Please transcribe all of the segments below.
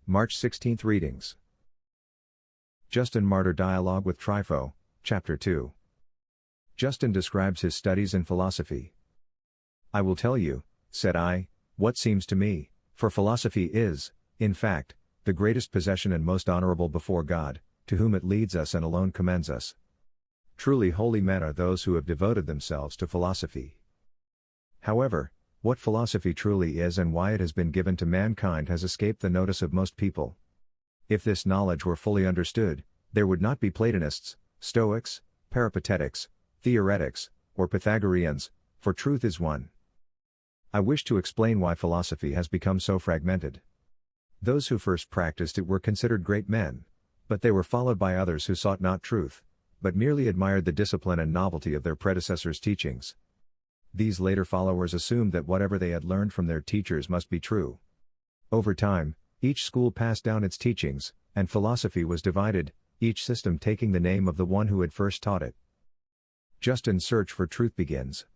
March 16 readings. Justin Martyr Dialogue with Trypho, Chapter 2. Justin describes his studies in philosophy. I will tell you, said I, what seems to me, for philosophy is, in fact, the greatest possession and most honorable before God, to whom it leads us and alone commends us. Truly holy men are those who have devoted themselves to philosophy. However, what philosophy truly is and why it has been given to mankind has escaped the notice of most people. If this knowledge were fully understood, there would not be Platonists, Stoics, Peripatetics, Theoretics, or Pythagoreans, for truth is one. I wish to explain why philosophy has become so fragmented. Those who first practiced it were considered great men, but they were followed by others who sought not truth, but merely admired the discipline and novelty of their predecessors' teachings. These later followers assumed that whatever they had learned from their teachers must be true. Over time, each school passed down its teachings, and philosophy was divided, each system taking the name of the one who had first taught it. Justin's search for truth begins.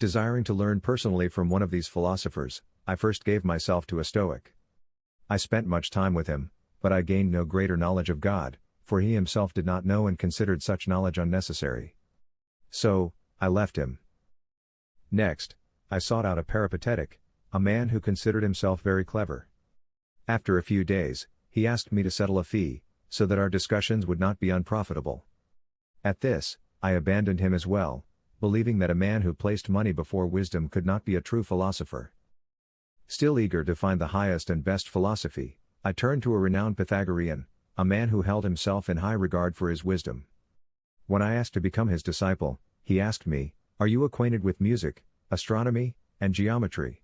Desiring to learn personally from one of these philosophers, I first gave myself to a Stoic. I spent much time with him, but I gained no greater knowledge of God, for he himself did not know and considered such knowledge unnecessary. So, I left him. Next, I sought out a peripatetic, a man who considered himself very clever. After a few days, he asked me to settle a fee, so that our discussions would not be unprofitable. At this, I abandoned him as well, believing that a man who placed money before wisdom could not be a true philosopher. Still eager to find the highest and best philosophy, I turned to a renowned Pythagorean, a man who held himself in high regard for his wisdom. When I asked to become his disciple, he asked me, "Are you acquainted with music, astronomy, and geometry?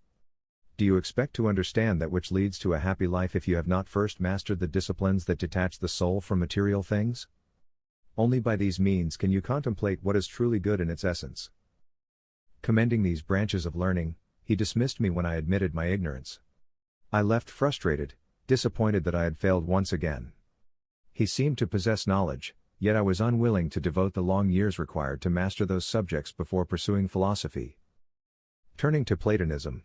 Do you expect to understand that which leads to a happy life if you have not first mastered the disciplines that detach the soul from material things? Only by these means can you contemplate what is truly good in its essence." Commending these branches of learning, he dismissed me when I admitted my ignorance. I left frustrated, disappointed that I had failed once again. He seemed to possess knowledge, yet I was unwilling to devote the long years required to master those subjects before pursuing philosophy. Turning to Platonism.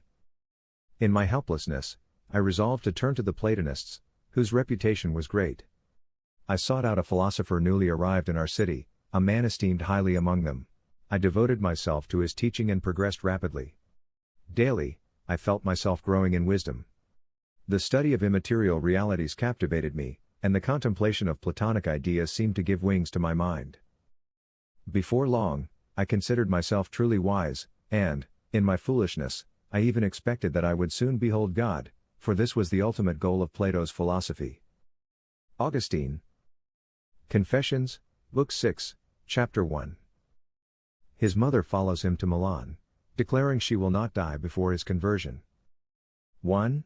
In my helplessness, I resolved to turn to the Platonists, whose reputation was great. I sought out a philosopher newly arrived in our city, a man esteemed highly among them. I devoted myself to his teaching and progressed rapidly. Daily, I felt myself growing in wisdom. The study of immaterial realities captivated me, and the contemplation of Platonic ideas seemed to give wings to my mind. Before long, I considered myself truly wise, and, in my foolishness, I even expected that I would soon behold God, for this was the ultimate goal of Plato's philosophy. Augustine. Confessions, Book 6, Chapter 1. His mother follows him to Milan, declaring she will not die before his conversion. 1.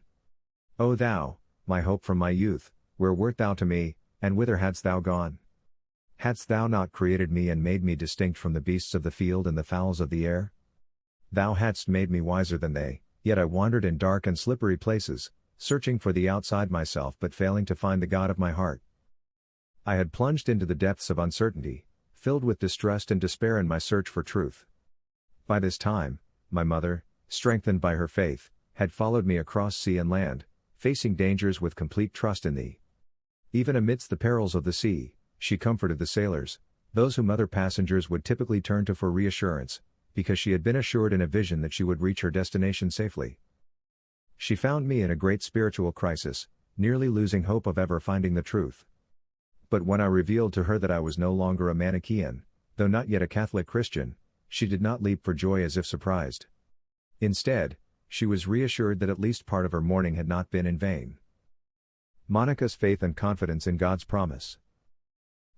O thou, my hope from my youth, where wert thou to me, and whither hadst thou gone? Hadst thou not created me and made me distinct from the beasts of the field and the fowls of the air? Thou hadst made me wiser than they, yet I wandered in dark and slippery places, searching for thee outside myself but failing to find the God of my heart. I had plunged into the depths of uncertainty, filled with distrust and despair in my search for truth. By this time, my mother, strengthened by her faith, had followed me across sea and land, facing dangers with complete trust in thee. Even amidst the perils of the sea, she comforted the sailors, those whom other passengers would typically turn to for reassurance, because she had been assured in a vision that she would reach her destination safely. She found me in a great spiritual crisis, nearly losing hope of ever finding the truth. But when I revealed to her that I was no longer a Manichaean, though not yet a Catholic Christian, she did not leap for joy as if surprised. Instead, she was reassured that at least part of her mourning had not been in vain. Monica's faith and confidence in God's promise.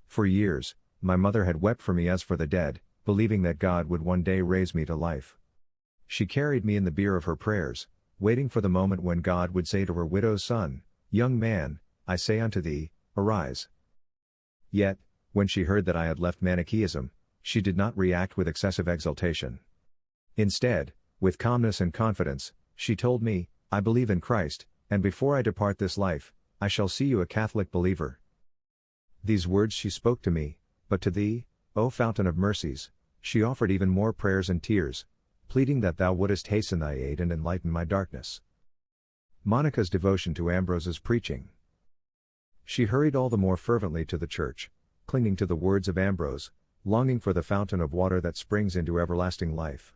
For years, my mother had wept for me as for the dead, believing that God would one day raise me to life. She carried me in the bier of her prayers, waiting for the moment when God would say to her widow's son, "Young man, I say unto thee, arise." Yet, when she heard that I had left Manichaeism, she did not react with excessive exultation. Instead, with calmness and confidence, she told me, "I believe in Christ, and before I depart this life, I shall see you a Catholic believer." These words she spoke to me, but to thee, O fountain of mercies, she offered even more prayers and tears, pleading that thou wouldest hasten thy aid and enlighten my darkness. Monica's devotion to Ambrose's preaching. She hurried all the more fervently to the church, clinging to the words of Ambrose, longing for the fountain of water that springs into everlasting life.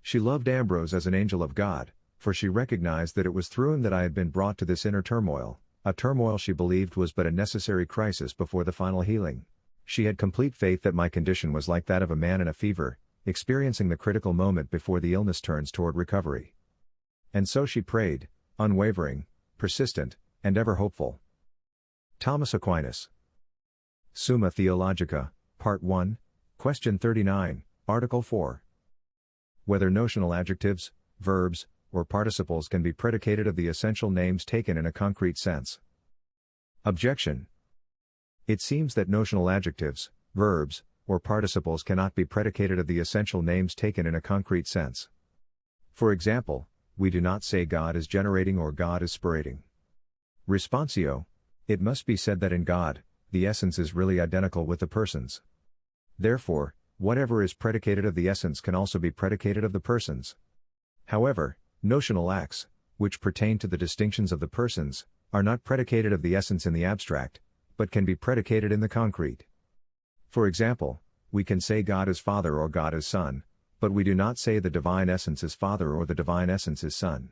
She loved Ambrose as an angel of God, for she recognized that it was through him that I had been brought to this inner turmoil, a turmoil she believed was but a necessary crisis before the final healing. She had complete faith that my condition was like that of a man in a fever, experiencing the critical moment before the illness turns toward recovery. And so she prayed, unwavering, persistent, and ever hopeful. Thomas Aquinas. Summa Theologica, Part 1, Question 39, Article 4. Whether notional adjectives, verbs, or participles can be predicated of the essential names taken in a concrete sense. Objection. It seems that notional adjectives, verbs, or participles cannot be predicated of the essential names taken in a concrete sense. For example, we do not say God is generating or God is spirating. Responsio. It must be said that in God, the essence is really identical with the persons. Therefore, whatever is predicated of the essence can also be predicated of the persons. However, notional acts, which pertain to the distinctions of the persons, are not predicated of the essence in the abstract, but can be predicated in the concrete. For example, we can say God is Father or God is Son, but we do not say the divine essence is Father or the divine essence is Son.